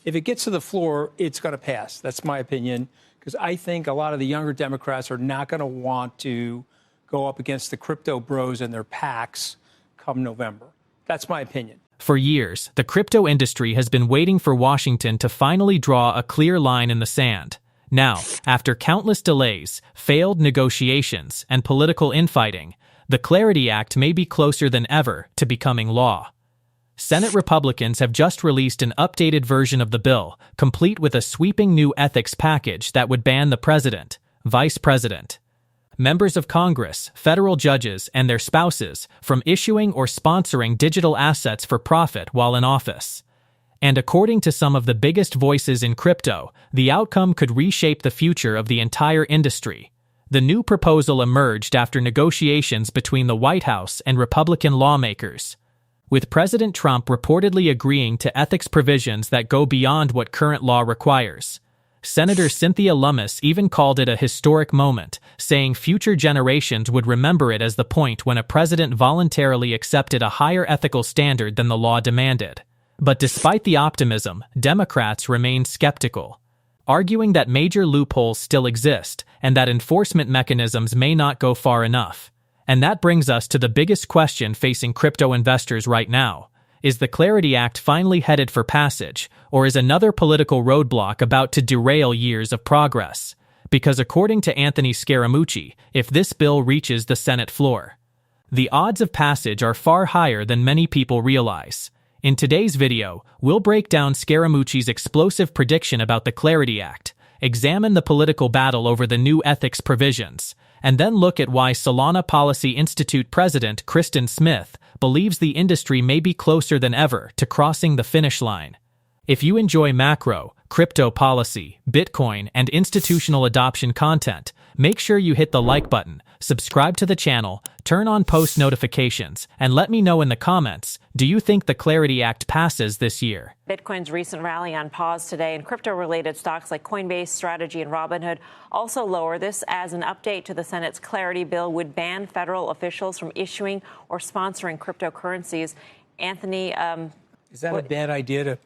If it gets to the floor, it's going to pass. That's my opinion, because I think a lot of the younger Democrats are not going to want to go up against the crypto bros and their PACs come November. That's my opinion. For years, the crypto industry has been waiting for Washington to finally draw a clear line in the sand. Now, after countless delays, failed negotiations, and political infighting, the Clarity Act may be closer than ever to becoming law. Senate Republicans have just released an updated version of the bill, complete with a sweeping new ethics package that would ban the president, vice president, members of Congress, federal judges, and their spouses from issuing or sponsoring digital assets for profit while in office. And according to some of the biggest voices in crypto, the outcome could reshape the future of the entire industry. The new proposal emerged after negotiations between the White House and Republican lawmakers, with President Trump reportedly agreeing to ethics provisions that go beyond what current law requires. Senator Cynthia Lummis even called it a historic moment, saying future generations would remember it as the point when a president voluntarily accepted a higher ethical standard than the law demanded. But despite the optimism, Democrats remain skeptical, arguing that major loopholes still exist and that enforcement mechanisms may not go far enough. And that brings us to the biggest question facing crypto investors right now. Is the Clarity Act finally headed for passage, or is another political roadblock about to derail years of progress? Because according to Anthony Scaramucci, if this bill reaches the Senate floor, the odds of passage are far higher than many people realize. In today's video, we'll break down Scaramucci's explosive prediction about the Clarity Act, examine the political battle over the new ethics provisions, and then look at why Solana Policy Institute President Kristen Smith believes the industry may be closer than ever to crossing the finish line. If you enjoy macro, crypto policy, Bitcoin, and institutional adoption content, make sure you hit the like button, subscribe to the channel, turn on post notifications, and let me know in the comments, do you think the Clarity Act passes this year? Bitcoin's recent rally on pause today, and crypto-related stocks like Coinbase, Strategy, and Robinhood also lower. This as an update to the Senate's Clarity bill would ban federal officials from issuing or sponsoring cryptocurrencies. Anthony, is that a bad idea to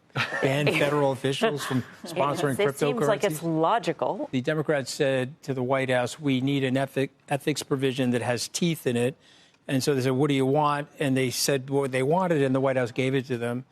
ban federal officials from sponsoring cryptocurrencies? It seems like it's logical. The Democrats said to the White House, we need an ethics provision that has teeth in it. And so they said, what do you want? And they said what they wanted, and the White House gave it to them.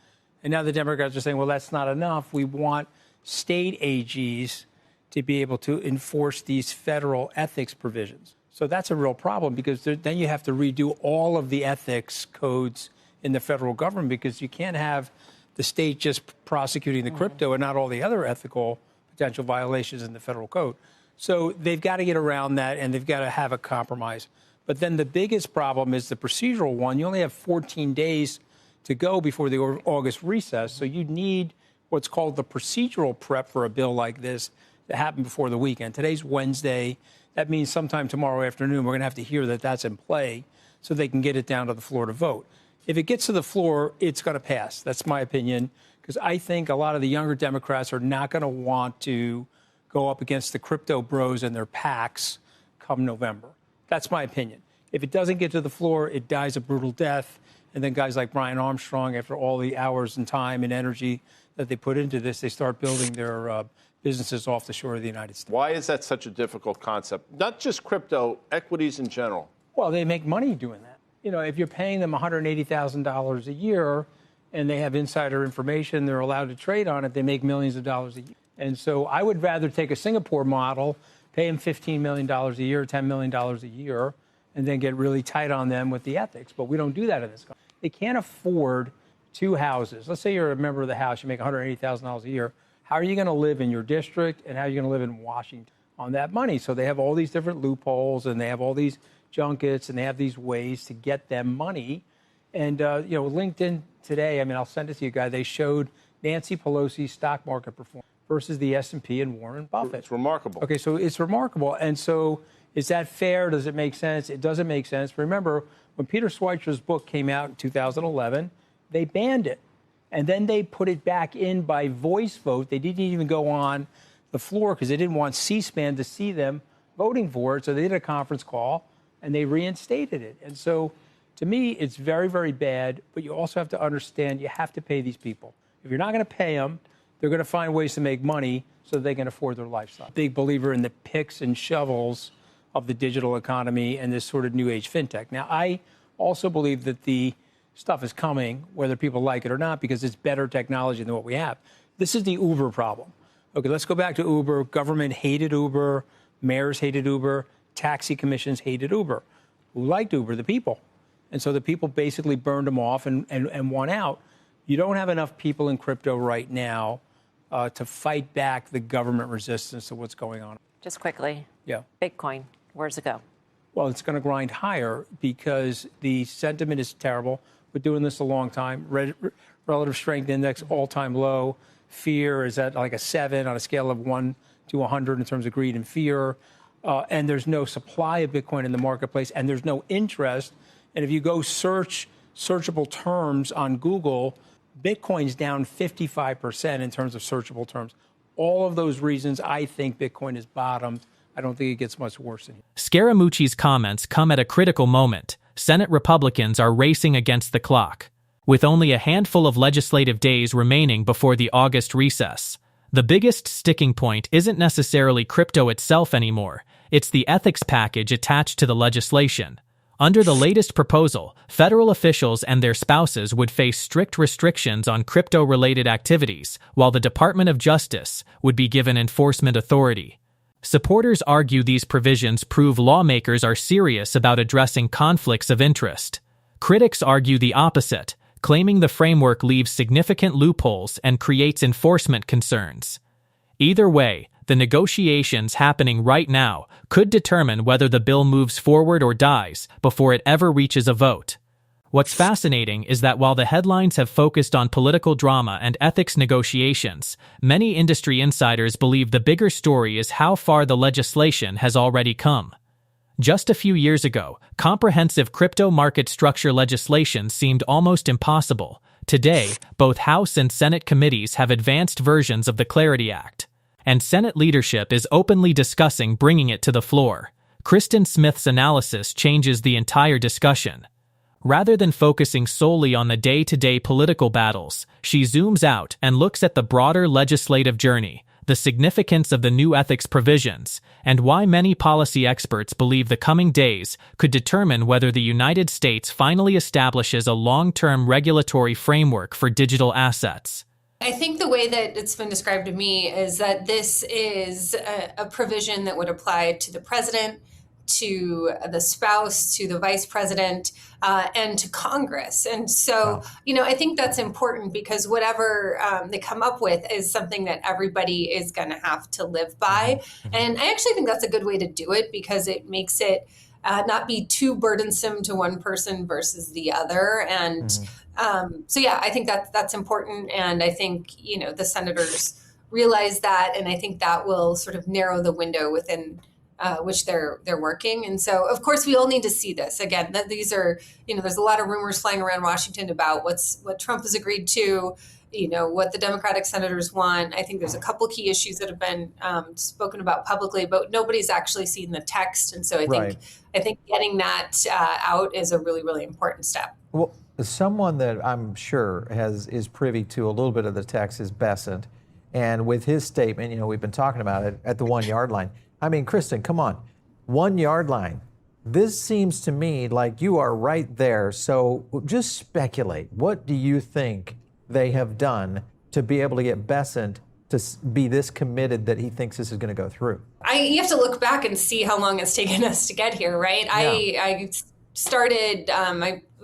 And now the Democrats are saying, well, that's not enough. We want state AGs to be able to enforce these federal ethics provisions. So that's a real problem, because then you have to redo all of the ethics codes in the federal government, because you can't have the state just prosecuting the crypto and not all the other ethical potential violations in the federal code. So they've got to get around that, and they've got to have a compromise. But then the biggest problem is the procedural one. You only have 14 days to go before the August recess. So you need what's called the procedural prep for a bill like this to happen before the weekend. Today's Wednesday. That means sometime tomorrow afternoon, we're going to have to hear that that's in play so they can get it down to the floor to vote. If it gets to the floor, it's going to pass. That's my opinion, because I think a lot of the younger Democrats are not going to want to go up against the crypto bros and their PACs come November. That's my opinion. If it doesn't get to the floor, it dies a brutal death. And then guys like Brian Armstrong, after all the hours and time and energy that they put into this, they start building their businesses off the shore of the United States. Why is that such a difficult concept? Not just crypto, equities in general. Well, they make money doing that. You know, if you're paying them $180,000 a year and they have insider information, they're allowed to trade on it, they make millions of dollars a year. And so I would rather take a Singapore model, pay them $15 million a year, $10 million a year, and then get really tight on them with the ethics. But we don't do that in this country. They can't afford two houses. Let's say you're a member of the House, you make $180,000 a year. How are you going to live in your district, and how are you going to live in Washington on that money? So they have all these different loopholes, and they have all these junkets, and they have these ways to get them money. And, you know, LinkedIn today, I mean, I'll send it to you guys. They showed Nancy Pelosi's stock market performance versus the S&P and Warren Buffett. It's remarkable. Okay, so it's remarkable. And so is that fair? Does it make sense? It doesn't make sense. Remember, when Peter Schweizer's book came out in 2011, they banned it. And then they put it back in by voice vote. They didn't even go on the floor because they didn't want C-SPAN to see them voting for it. So they did a conference call, and they reinstated it. And so, to me, it's very, very bad. But you also have to understand you have to pay these people. If you're not going to pay them, They're going to find ways to make money so they can afford their lifestyle. Big believer in the picks and shovels of the digital economy and this sort of new age fintech. Now, I also believe that the stuff is coming, whether people like it or not, because it's better technology than what we have. This is the Uber problem. Okay, let's go back to Uber. Government hated Uber. Mayors hated Uber. Taxi commissions hated Uber. Who liked Uber? The people. And so the people basically burned them off and won out. You don't have enough people in crypto right now to fight back the government resistance to what's going on. Just quickly. Yeah. Bitcoin, where's it go? Well, it's going to grind higher because the sentiment is terrible. We're doing this a long time. Relative strength index, all-time low. Fear is at like a 7 on a scale of 1 to 100 in terms of greed and fear. And there's no supply of Bitcoin in the marketplace, and there's no interest. And if you go searchable terms on Google, Bitcoin's down 55% in terms of searchable terms. All of those reasons, I think Bitcoin is bottomed. I don't think it gets much worse than here. Scaramucci's comments come at a critical moment. Senate Republicans are racing against the clock. With only a handful of legislative days remaining before the August recess, the biggest sticking point isn't necessarily crypto itself anymore. It's the ethics package attached to the legislation. Under the latest proposal, federal officials and their spouses would face strict restrictions on crypto-related activities, while the Department of Justice would be given enforcement authority. Supporters argue these provisions prove lawmakers are serious about addressing conflicts of interest. Critics argue the opposite, claiming the framework leaves significant loopholes and creates enforcement concerns. Either way, the negotiations happening right now could determine whether the bill moves forward or dies before it ever reaches a vote. What's fascinating is that while the headlines have focused on political drama and ethics negotiations, many industry insiders believe the bigger story is how far the legislation has already come. Just a few years ago, comprehensive crypto market structure legislation seemed almost impossible. Today, both House and Senate committees have advanced versions of the Clarity Act, and Senate leadership is openly discussing bringing it to the floor. Kristen Smith's analysis changes the entire discussion. Rather than focusing solely on the day-to-day political battles, she zooms out and looks at the broader legislative journey, the significance of the new ethics provisions, and why many policy experts believe the coming days could determine whether the United States finally establishes a long-term regulatory framework for digital assets. I think the way that it's been described to me is that this is a provision that would apply to the president, to the spouse, to the vice president, and to Congress. And so, I think that's important because whatever they come up with is something that everybody is going to have to live by. And I actually think that's a good way to do it because it makes it not be too burdensome to one person versus the other. And I think that's important. And I think, the senators realize that. And I think that will sort of narrow the window within which they're working. And so, of course, we all need to see this. Again, that these are, there's a lot of rumors flying around Washington about what Trump has agreed to, what the Democratic senators want. I think there's a couple key issues that have been spoken about publicly, but nobody's actually seen the text. And so I think getting that out is a really, really important step. Well, someone that I'm sure is privy to a little bit of the text is Bessent. And with his statement, we've been talking about it at the 1 yard line. I mean, Kristen, come on, 1 yard line. This seems to me like you are right there. So just speculate. What do you think they have done to be able to get Bessent to be this committed that he thinks this is going to go through? You have to look back and see how long it's taken us to get here, right? Yeah. I started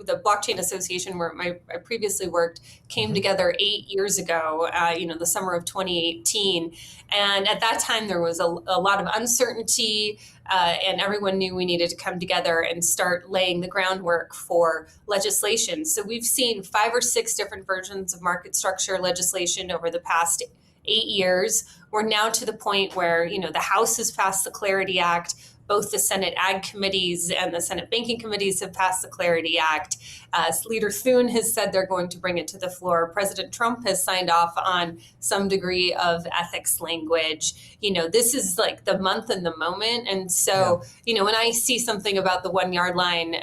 the Blockchain Association where I previously worked came together 8 years ago, the summer of 2018. And at that time, there was a lot of uncertainty and everyone knew we needed to come together and start laying the groundwork for legislation. So we've seen 5 or 6 different versions of market structure legislation over the past 8 years. We're now to the point where, the House has passed the Clarity Act. Both the Senate Ag Committees and the Senate Banking Committees have passed the Clarity Act. Leader Thune has said they're going to bring it to the floor. President Trump has signed off on some degree of ethics language. This is like the month and the moment. And so, when I see something about the 1 yard line,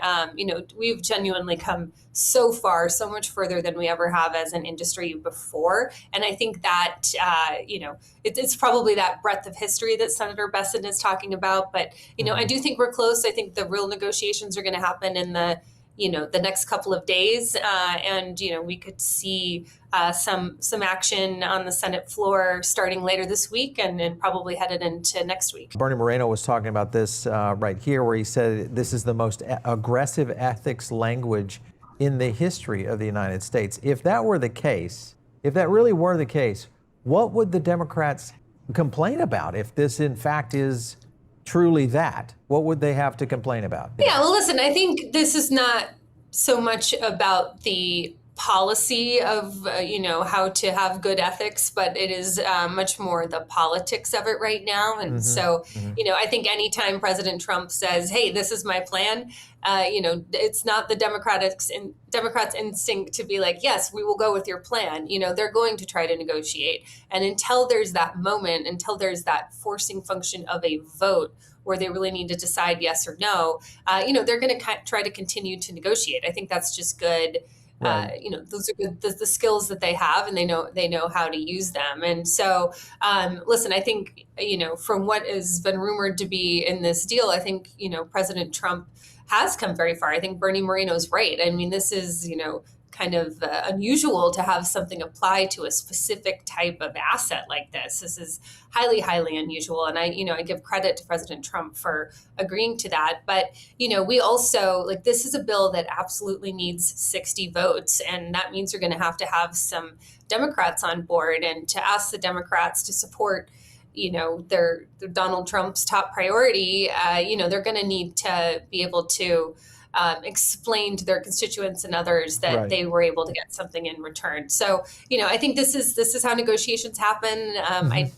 we've genuinely come so far, so much further than we ever have as an industry before. And I think that, it's probably that breadth of history that Senator Besson is talking about. But, I do think we're close. I think the real negotiations are going to happen in the next couple of days. And we could see some action on the Senate floor starting later this week and probably headed into next week. Bernie Moreno was talking about this right here, where he said this is the most aggressive ethics language in the history of the United States. If that were the case, if that really were the case, what would the Democrats complain about if this in fact is truly that? What would they have to complain about? Yeah, well, listen, I think this is not so much about the policy of, how to have good ethics, but it is much more the politics of it right now. And so, I think anytime President Trump says, hey, this is my plan, it's not the Democrats' instinct to be like, yes, we will go with your plan. They're going to try to negotiate. And until there's that moment, until there's that forcing function of a vote where they really need to decide yes or no, they're going to try to continue to negotiate. I think that's just good. Right. Those are good, the skills that they have, and they know how to use them. And so, listen, I think, from what has been rumored to be in this deal, I think, President Trump has come very far. I think Bernie Moreno's right. I mean, this is, kind of unusual to have something apply to a specific type of asset like this. This is highly, highly unusual. And I give credit to President Trump for agreeing to that. But, we also, this is a bill that absolutely needs 60 votes. And that means you're going to have some Democrats on board, and to ask the Democrats to support their Donald Trump's top priority, they're going to need to be able to explain to their constituents and others that they were able to get something in return. So, I think this is how negotiations happen. I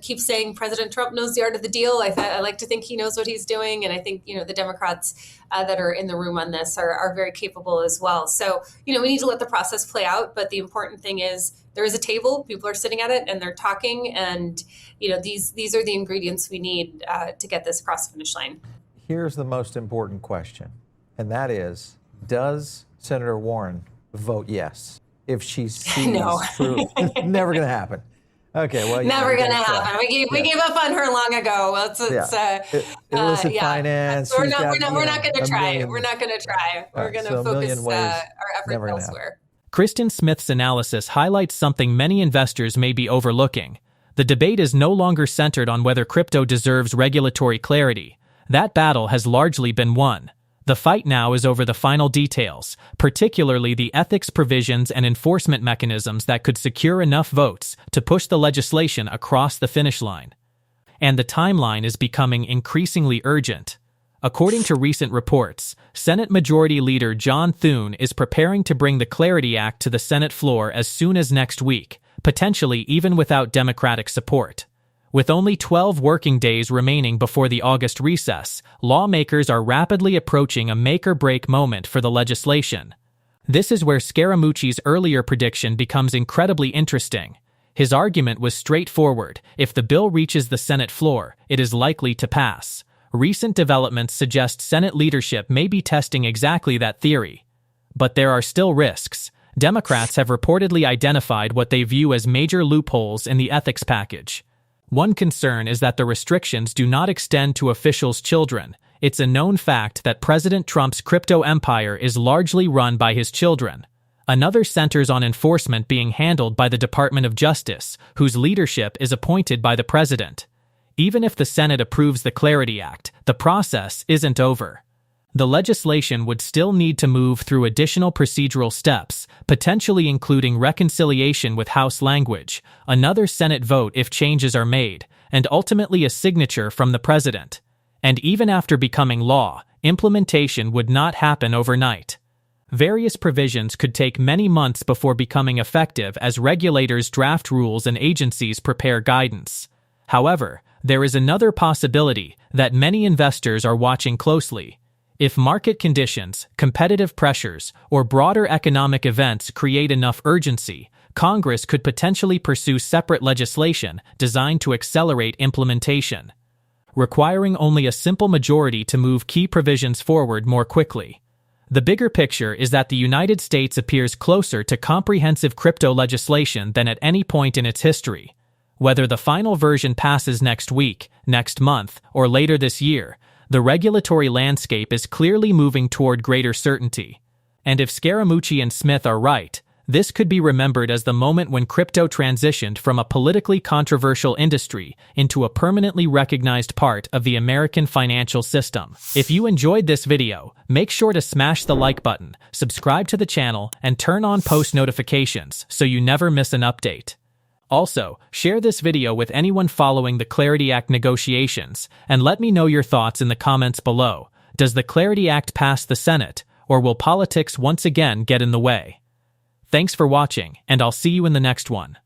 keep saying President Trump knows the art of the deal. I like to think he knows what he's doing. And I think, the Democrats that are in the room on this are very capable as well. So, we need to let the process play out. But the important thing is there is a table, people are sitting at it and they're talking. And, these are the ingredients we need to get this across the finish line. Here's the most important question, and that is, does Senator Warren vote yes if she sees through? Never going to happen. Okay, well, never going to happen. We gave up on her long ago. Illicit finance. We're not going to try. We're not going to try. We're going to focus our efforts elsewhere. Kristen Smith's analysis highlights something many investors may be overlooking. The debate is no longer centered on whether crypto deserves regulatory clarity. That battle has largely been won. The fight now is over the final details, particularly the ethics provisions and enforcement mechanisms that could secure enough votes to push the legislation across the finish line. And the timeline is becoming increasingly urgent. According to recent reports, Senate Majority Leader John Thune is preparing to bring the Clarity Act to the Senate floor as soon as next week, potentially even without Democratic support. With only 12 working days remaining before the August recess, lawmakers are rapidly approaching a make-or-break moment for the legislation. This is where Scaramucci's earlier prediction becomes incredibly interesting. His argument was straightforward: if the bill reaches the Senate floor, it is likely to pass. Recent developments suggest Senate leadership may be testing exactly that theory. But there are still risks. Democrats have reportedly identified what they view as major loopholes in the ethics package. One concern is that the restrictions do not extend to officials' children. It's a known fact that President Trump's crypto empire is largely run by his children. Another centers on enforcement being handled by the Department of Justice, whose leadership is appointed by the president. Even if the Senate approves the Clarity Act, the process isn't over. The legislation would still need to move through additional procedural steps, potentially including reconciliation with House language, another Senate vote if changes are made, and ultimately a signature from the president. And even after becoming law, implementation would not happen overnight. Various provisions could take many months before becoming effective as regulators draft rules and agencies prepare guidance. However, there is another possibility that many investors are watching closely. If market conditions, competitive pressures, or broader economic events create enough urgency, Congress could potentially pursue separate legislation designed to accelerate implementation, requiring only a simple majority to move key provisions forward more quickly. The bigger picture is that the United States appears closer to comprehensive crypto legislation than at any point in its history. Whether the final version passes next week, next month, or later this year, the regulatory landscape is clearly moving toward greater certainty. And if Scaramucci and Smith are right, this could be remembered as the moment when crypto transitioned from a politically controversial industry into a permanently recognized part of the American financial system. If you enjoyed this video, make sure to smash the like button, subscribe to the channel, and turn on post notifications so you never miss an update. Also, share this video with anyone following the Clarity Act negotiations, and let me know your thoughts in the comments below. Does the Clarity Act pass the Senate, or will politics once again get in the way? Thanks for watching, and I'll see you in the next one.